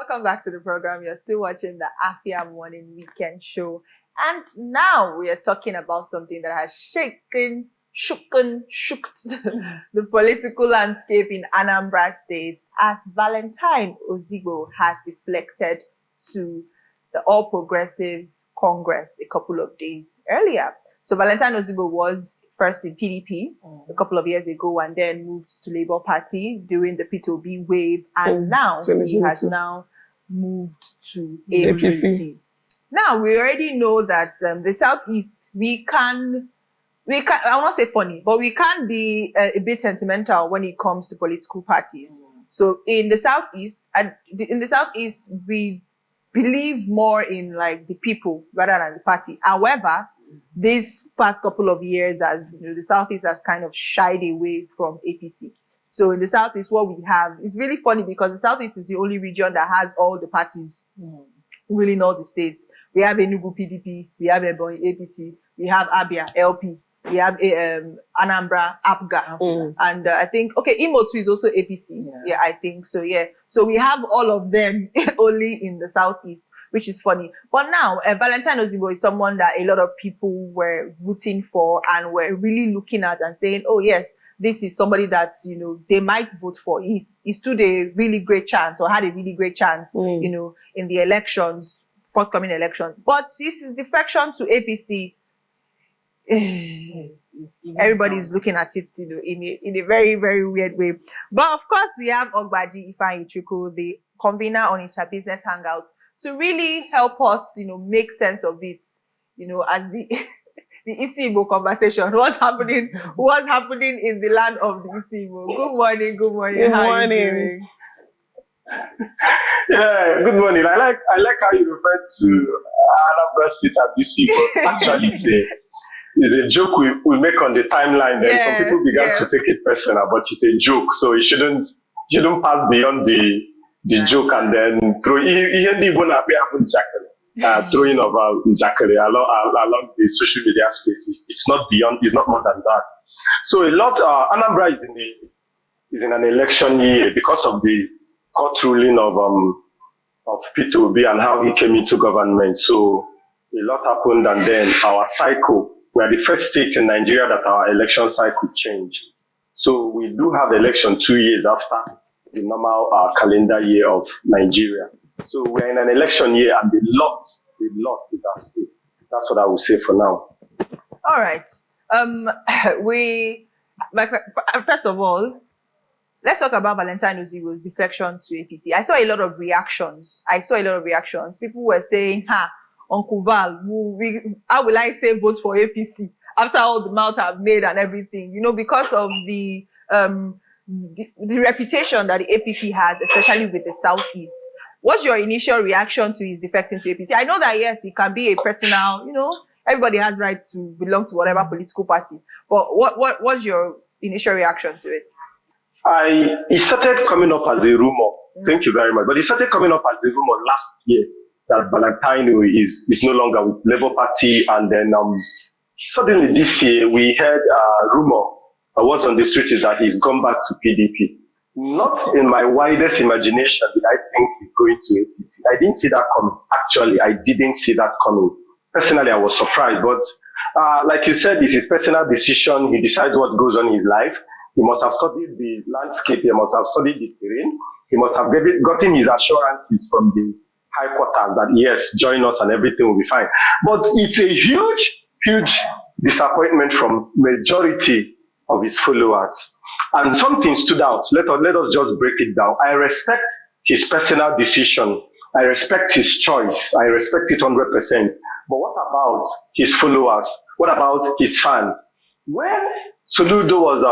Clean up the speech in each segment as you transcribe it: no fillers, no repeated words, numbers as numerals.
welcome back to the program. You're still watching the Afia Morning Weekend Show. And now we are talking about something that has shook the political landscape in Anambra State as Valentine Ozigbo has deflected to the All Progressives Congress a couple of days earlier. So Valentine Ozigbo was first in PDP a couple of years ago and then moved to Labour Party during the P2B wave, and now he has now moved to APC. Now we already know that the Southeast, we can, I will not say funny, but we can be a bit sentimental when it comes to political parties. So in the Southeast, we believe more in like the people rather than the party. However, these past couple of years, as you know, the Southeast has kind of shied away from APC. So in the Southeast, what we have is really funny because the Southeast is the only region that has all the parties, really in all the states. We have Enugu PDP, we have Ebonyi APC, we have Abia LP, we have Anambra APGA, and I think Imo too is also APC. Yeah, I think so. Yeah, so we have all of them only in the Southeast, which is funny. But now Valentine Ozigbo is someone that a lot of people were rooting for and were really looking at and saying, oh yes, this is somebody that, you know, they might vote for. He stood a really great chance, or had a really great chance, you know, in the elections, forthcoming elections. But this is defection to APC. Everybody's looking at it, you know, in a very, very weird way. But of course, we have Ogbaji IfeanyiChukwu, the convener on Onitsha Business Hangout, to really help us, you know, make sense of it, you know, as the Igbo conversation. What's happening in the land of the Igbo? Good morning. Good morning. Yeah, good morning. I like how you referred to Anambra State as Igbo. Actually, it's a joke we make on the timeline. Then some people began to take it personal, but it's a joke, so it shouldn't pass beyond the joke and then throw throwing of Jackery along the social media spaces. It's not more than that. So a lot Anambra is in an election year because of the court ruling of P2B and how he came into government. So a lot happened, and then our cycle, we are the first state in Nigeria that our election cycle changed. So we do have election 2 years after the normal calendar year of Nigeria. So we're in an election year, and the lot is at stake. That's what I will say for now. All right. First of all, let's talk about Valentine Ozigbo's defection to APC. I saw a lot of reactions. People were saying, Uncle Val, how will I say vote for APC after all the mouths I've made and everything? You know, because of the reputation that the APC has, especially with the Southeast. What's your initial reaction to his defecting to APC? I know that, yes, it can be a personal, you know, everybody has rights to belong to whatever political party. But what's your initial reaction to it? It started coming up as a rumor. Thank you very much. But it started coming up as a rumor last year that Valentine is no longer with Labour Party. And then suddenly this year we heard a rumor. What's on the street is that he's gone back to PDP. Not in my widest imagination did I think he's going to APC. I didn't see that coming. Actually, I didn't see that coming. Personally, I was surprised. But like you said, it's his personal decision. He decides what goes on in his life. He must have studied the landscape. He must have studied the terrain. He must have gotten his assurances from the high quarters that, yes, join us and everything will be fine. But it's a huge, huge disappointment from majority of his followers. And something stood out. Let us just break it down. I respect his personal decision. I respect his choice. I respect it 100%. But what about his followers? What about his fans? When Soludo was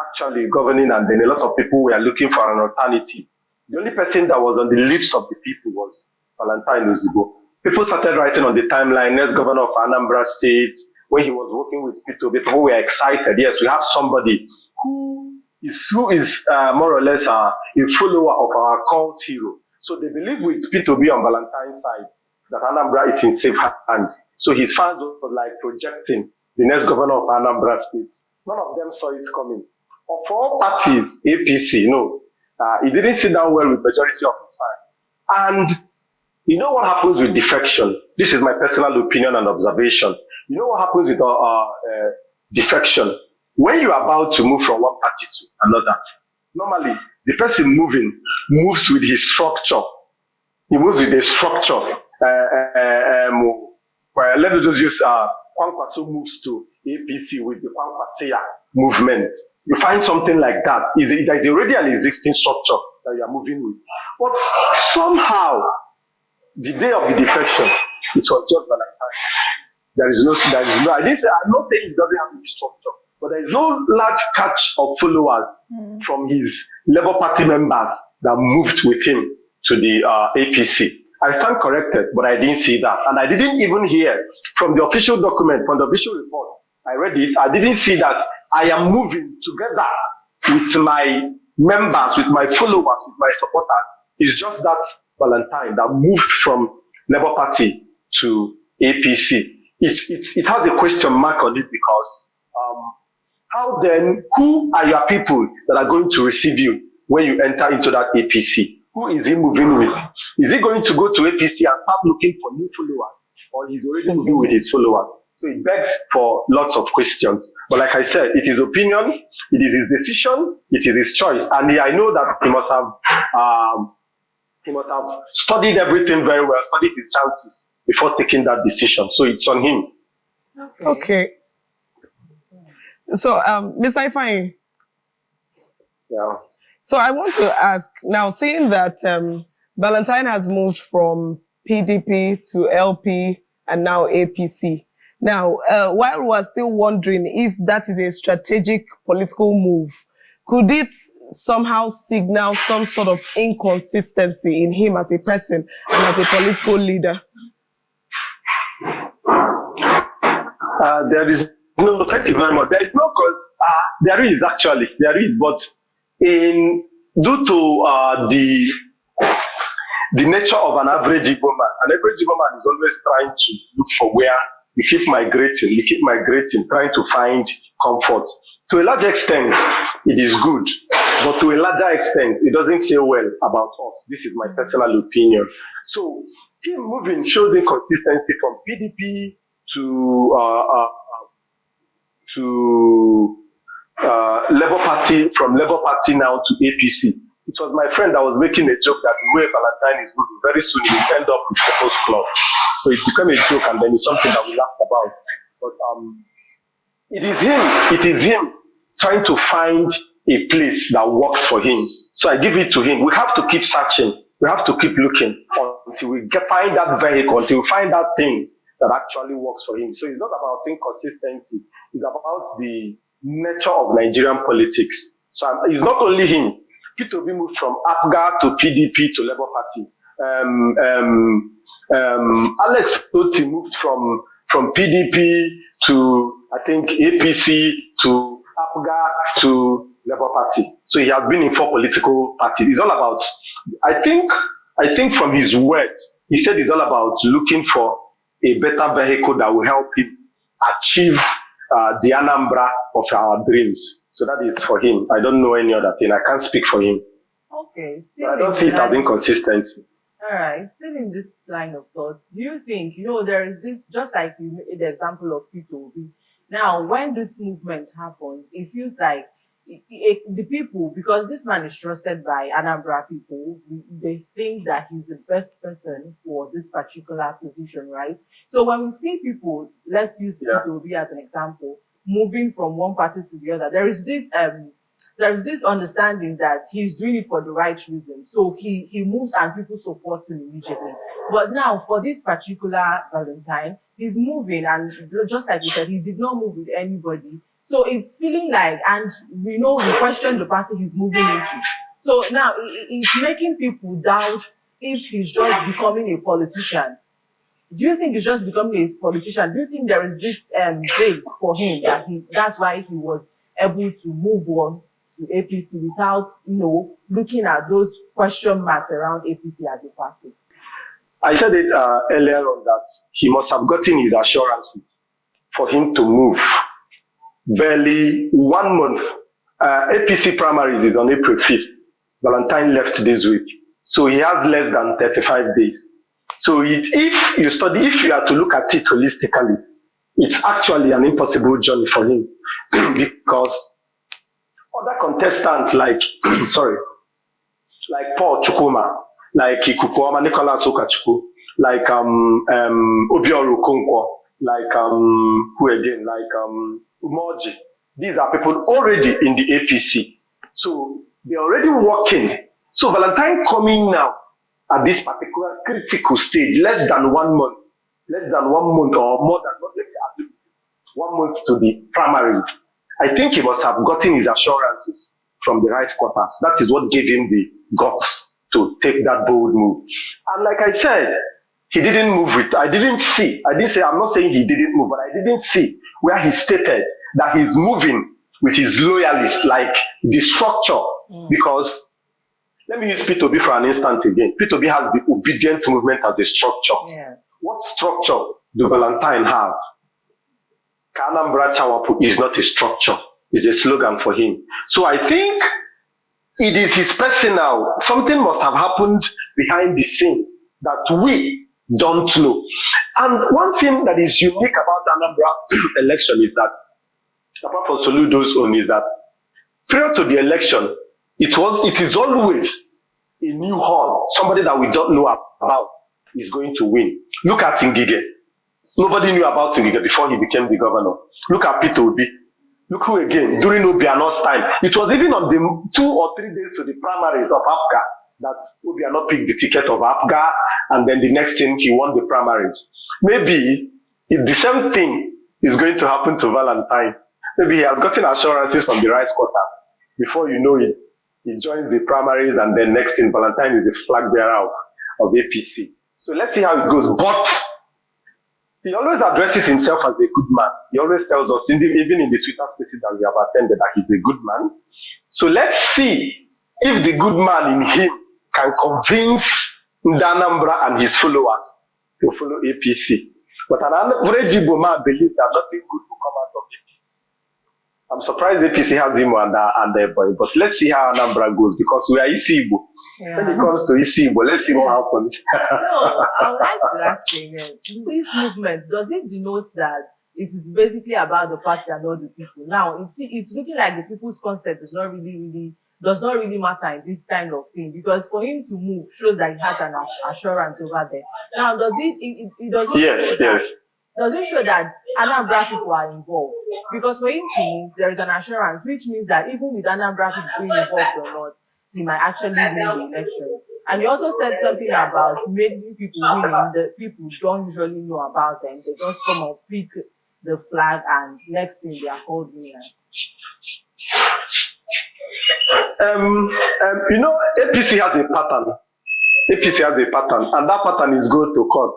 actually governing, and then a lot of people were looking for an alternative, the only person that was on the lips of the people was Valentine Ozigbo. People started writing on the timeline, next governor of Anambra State. When he was working with P2B, people were excited. Yes, we have somebody who is more or less a follower of our cult hero. So they believe with P2B on Valentine's side that Anambra is in safe hands. So his fans were like projecting the next governor of Anambra State. None of them saw it coming. Of all parties, APC, no. He didn't sit down well with majority of his time. And you know what happens with defection? This is my personal opinion and observation. You know what happens with defection? When you are about to move from one party to another, normally the person moving moves with his structure. He moves with a structure. Well, let me just use Kwankwaso moves to APC with the Kwankwaseya movement. You find something like that. There is already an existing structure that you are moving with. But somehow, the day of the defection, it was just Valentine. I'm not saying he doesn't have any structure, but there is no large catch of followers from his Labour Party members that moved with him to the APC. I stand corrected, but I didn't see that. And I didn't even hear from the official document, from the official report. I read it. I didn't see that I am moving together with my members, with my followers, with my supporters. It's just that Valentine that moved from Labour Party to APC. It has a question mark on it because how then, who are your people that are going to receive you when you enter into that APC? Who is he moving with? Is he going to go to APC and start looking for new followers? Or he's already moving with his followers? So it begs for lots of questions. But like I said, it is his opinion, it is his decision, it is his choice. And I know that he must have studied everything very well, studied his chances before taking that decision. So it's on him. Okay. So, Mr. Ifeanyi. Yeah. So I want to ask, now seeing that Valentine has moved from PDP to LP and now APC. Now, while we're still wondering if that is a strategic political move, could it somehow signal some sort of inconsistency in him as a person and as a political leader? There is no, thank you very much. There is no cause. There is, but due to the nature of an average Igbo man is always trying to look for where you keep migrating, trying to find comfort. To a large extent, it is good, but to a larger extent, it doesn't say well about us. This is my personal opinion. So him moving shows inconsistency from PDP to Labour Party, from Labour Party now to APC. It was my friend that was making a joke that the way Valentine is moving, very soon he will end up with People's Club. So it became a joke, and then it's something that we laughed about. But it is him trying to find a place that works for him. So I give it to him. We have to keep searching. We have to keep looking until we find that vehicle, until we find that thing that actually works for him. So it's not about inconsistency. It's about the nature of Nigerian politics. So it's not only him. Peter Obi moved from APGA to PDP to Labour Party. Alex Otti moved from PDP to, I think, APC to APGA to Labour Party. So he has been in 4 political parties. It's all about, I think from his words, he said it's all about looking for a better vehicle that will help him achieve the Anambra of our dreams. So that is for him. I don't know any other thing. I can't speak for him. Okay. I don't see it as inconsistency. All right. Still in this line of thoughts, do you think, there is this, just like you made the example of people. Now, when this movement happens, it feels like the people, because this man is trusted by Anambra people, they think that he's the best person for this particular position, right? So when we see people, let's use Peter Obi as an example, moving from one party to the other, there is this understanding that he's doing it for the right reason. So he moves and people support him immediately. But now for this particular Valentine, he's moving, and just like you said, he did not move with anybody. So it's feeling like, and we question the party he's moving into. So now it's making people doubt if he's just becoming a politician. Do you think he's just becoming a politician? Do you think there is this bait for him that that's why he was able to move on to APC without, looking at those question marks around APC as a party? I said it earlier on that he must have gotten his assurance for him to move. Barely 1 month. APC primaries is on April 5th. Valentine left this week. So he has less than 35 days. So if you are to look at it holistically, it's actually an impossible journey for him because other contestants like, like Paul Chukwuma, like Ikukwoma, Nicholas Okachukwu, like Obiora Okonkwo, like who again, like Umoji. These are people already in the APC. So they're already working. So Valentine coming now at this particular critical stage, less than 1 month or more than, not let me assume, 1 month to the primaries. I think he must have gotten his assurances from the right quarters. That is what gave him the guts to take that bold move. And like I said, he didn't move with, I'm not saying he didn't move, but I didn't see where he stated that he's moving with his loyalists, like the structure. Because, let me use P2B for an instant again. P2B has the obedient movement as a structure. Yes. What structure do Valentine have? Anambra Chawapu is not a structure. It's a slogan for him. So I think it is his personal, something must have happened behind the scene that we don't know. And one thing that is unique about the Anambra election is that, apart from Soludo's own, is that prior to the election, it is always a new horn, somebody that we don't know about is going to win. Look at Ngige. Nobody knew about Ngige before he became the governor. Look at Peter Obi. Look who again, during Obiano's time. It was even on the 2 or 3 days to the primaries of APGA that Obiano picked the ticket of APGA, and then the next thing he won the primaries. Maybe if the same thing is going to happen to Valentine, maybe he has gotten assurances from the right quarters. Before you know it, he joins the primaries, and then next thing, Valentine is the flag bearer of APC. So let's see how it goes. But he always addresses himself as a good man. He always tells us, even in the Twitter spaces that we have attended, that he's a good man. So let's see if the good man in him can convince Anambra and his followers to follow APC. But an Ogbaji man believes that nothing good will come out of APC. I'm surprised APC has him and their boy, but let's see how Anambra goes, because we are Igbo. Yeah. When it comes to Igbo, let's see what happens. So, I would like to ask you again, this movement, does it denote that it is basically about the party and all the people? Now, it's looking like the people's concept is not does not really matter in this kind of thing, because for him to move shows that he has an assurance over there. Now, does it doesn't does it show that Anambra people are involved? Because for him to move, there is an assurance, which means that even with Anambra people being involved or not, he might actually win the election. And he also said something about maybe people winning, the people don't usually know about them. They just come and pick the flag, and next thing they are called winners. APC has a pattern. And that pattern is go to court.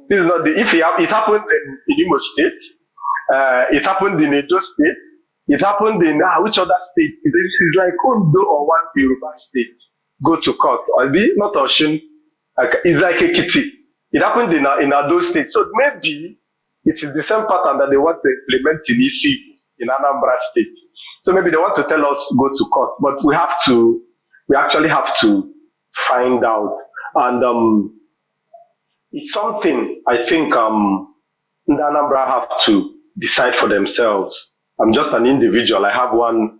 This is not it happens in Imo State, it happens in Edo State, it happened in which other state? It's like Ondo or one Yoruba state go to court. Or not Oshun, it's like Ekiti. It happened in those states. So maybe it is the same pattern that they want to implement in Anambra State. So maybe they want to tell us go to court, but we actually have to find out. And it's something I think the Anambra have to decide for themselves. I'm just an individual. I have one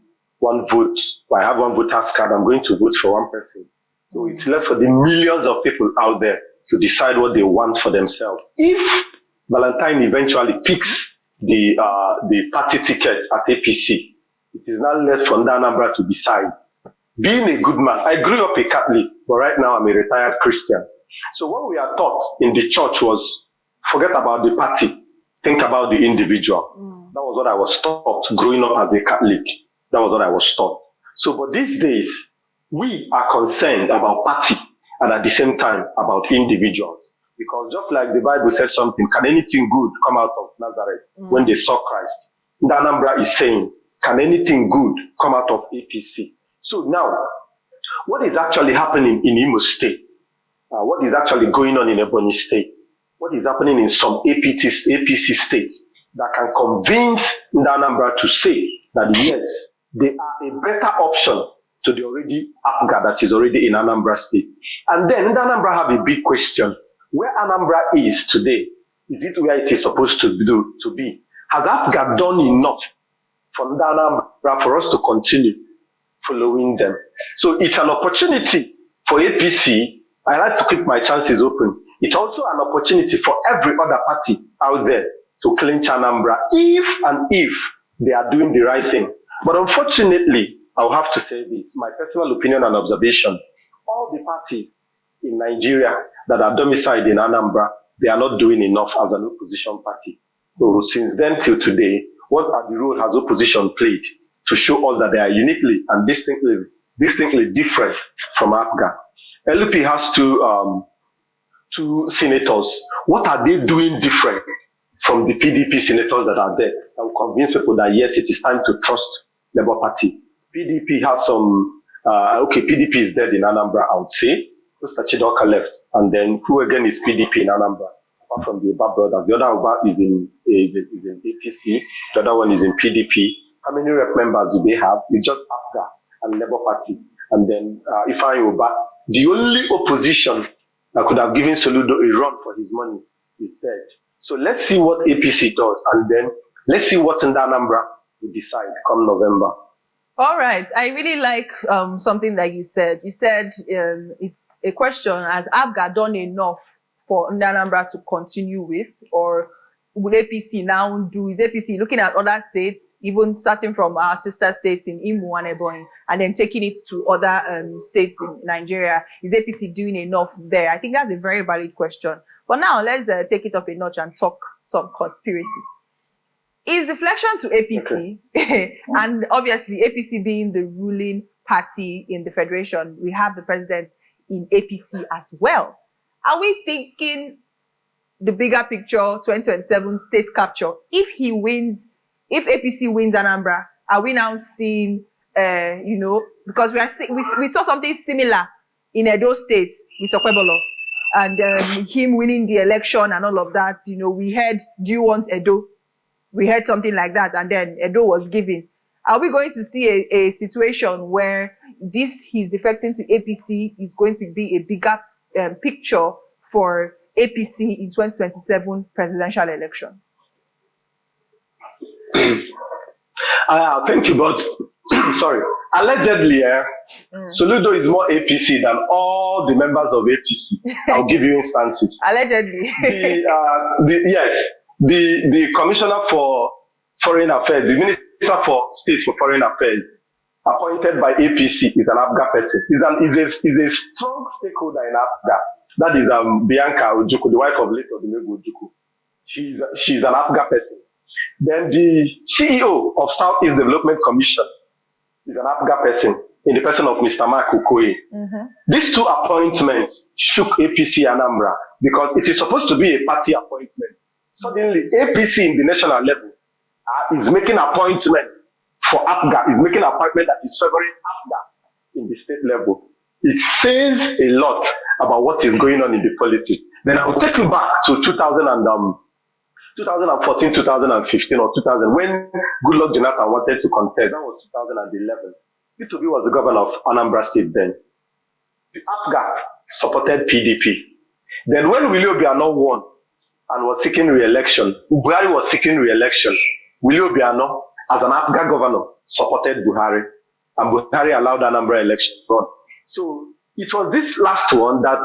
vote. I have one voter's card. I'm going to vote for one person. So it's left for the millions of people out there to decide what they want for themselves. If Valentine eventually picks the party ticket at APC, it is now left for Anambra to decide. Being a good man, I grew up a Catholic, but right now I'm a retired Christian. So what we are taught in the church was, forget about the party, think about the individual. That was what I was taught growing up as a Catholic. That was what I was taught. So, but these days, we are concerned about party and at the same time about individuals. Because just like the Bible said something, can anything good come out of Nazareth when they saw Christ? The Anambra is saying, can anything good come out of APC? So now, what is actually happening in Imo State? What is actually going on in Ebonyi State? What is happening in some APC states that can convince the Anambra to say that yes, they are a better option to the already APGA that is already in Anambra State. And then Anambra have a big question. Where Anambra is today, is it where it is supposed to be? Has APGA done enough for Anambra for us to continue following them? So it's an opportunity for APC. I like to keep my chances open. It's also an opportunity for every other party out there to clinch Anambra if they are doing the right thing. But unfortunately, I'll have to say this, my personal opinion and observation, all the parties in Nigeria that are domiciled in Anambra, they are not doing enough as an opposition party. So since then till today, what are the role has opposition played to show us that they are uniquely and distinctly different from APGA? LP has two senators. What are they doing different from the PDP senators that are there? That will convince people that yes, it is time to trust Labour Party. PDP has some, PDP is dead in Anambra, I would say. Chidoka left. And then who again is PDP in Anambra? Apart from the Oba brothers. The other Oba is in APC. The other one is in PDP. How many rep members do they have? It's just APGA and Labour Party. And then Ifeanyi Oba. The only opposition that could have given Soludo a run for his money is dead. So let's see what APC does. And then let's see what's in Anambra will decide come November. All right. I really like something that you said. You said it's a question, has APGA done enough for Anambra to continue with, or would APC now do? Is APC looking at other states, even starting from our sister states in Imo and Ebonyi, and then taking it to other states in Nigeria? Is APC doing enough there? I think that's a very valid question. But now let's take it up a notch and talk some conspiracy. Is deflection to APC, okay. And obviously APC being the ruling party in the federation, we have the president in APC as well. Are we thinking the bigger picture, 2027 state capture? If he wins, if APC wins Anambra, are we now seeing, because we saw something similar in Edo State with Okwebolo and him winning the election and all of that. We heard, do you want Edo? We heard something like that, and then Edo was given. Are we going to see a situation where he's defecting to APC is going to be a bigger picture for APC in 2027 presidential elections? Thank you, but sorry. Allegedly, Soludo is more APC than all the members of APC. I'll give you instances. Allegedly. Yes. The Commissioner for Foreign Affairs, the Minister for State for Foreign Affairs, appointed by APC, is an APGA person. Is a strong stakeholder in APGA. That is Bianca Ojukwu, the wife of late Odumegwu Ojukwu. She's an APGA person. Then the CEO of Southeast Development Commission is an APGA person, in the person of Mr. Mark Okoye. Mm-hmm. These two appointments shook APC Anambra because it is supposed to be a party appointment. Suddenly, APC in the national level is making appointment for APGA, is making appointment that is favoring APGA in the state level. It says a lot about what is going on in the politics. Then I will take you back to 2014, 2015, or 2000, when Goodluck Jonathan wanted to contest. That was 2011. P2B was the governor of Anambra State then. The APGA supported PDP. Then when Willie Obiano won, and was seeking re-election, Buhari was seeking re-election. Willie Obiano, as an APGA governor, supported Buhari, and Buhari allowed Anambra election to run. So it was this last one that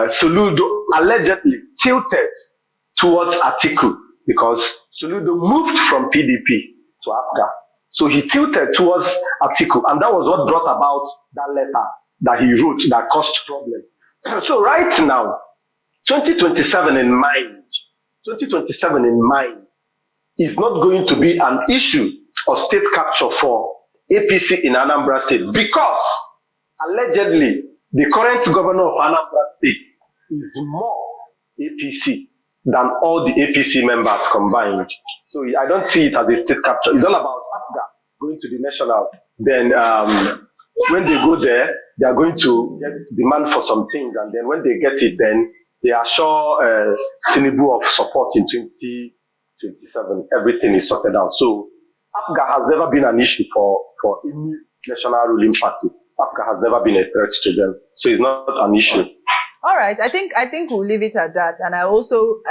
Soludo allegedly tilted towards Atiku, because Soludo moved from PDP to APGA. So he tilted towards Atiku, and that was what brought about that letter that he wrote that caused problem. So right now, 2027 in mind is not going to be an issue of state capture for APC in Anambra State, because allegedly the current governor of Anambra State is more APC than all the APC members combined. So I don't see it as a state capture. It's all about APGA going to the national. Then when they go there, they are going to get demand for some things, and then when they get it, then they assure Tinubu of support in 2027. Everything is sorted out. So APGA has never been an issue for any national ruling party. APCA has never been a threat to them, so it's not an issue. All right, I think we'll leave it at that. And I also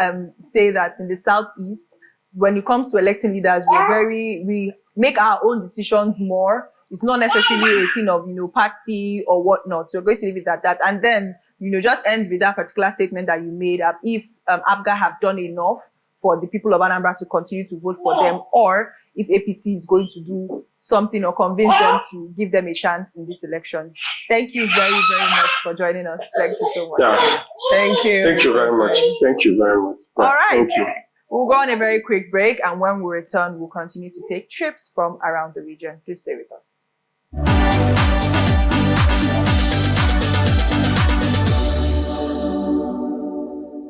say that in the Southeast, when it comes to electing leaders, we make our own decisions more. It's not necessarily a thing of, party or whatnot. So we're going to leave it at that. And then, just end with that particular statement that you made up. If APGA have done enough for the people of Anambra to continue to vote for them, or if APC is going to do something or convince them to give them a chance in these elections. Thank you very, very much for joining us. Thank you so much. Yeah. Thank you. Thank you very much. Thank you very much. Yeah, all right. Thank you. We'll go on a very quick break, and when we return, we'll continue to take trips from around the region. Please stay with us.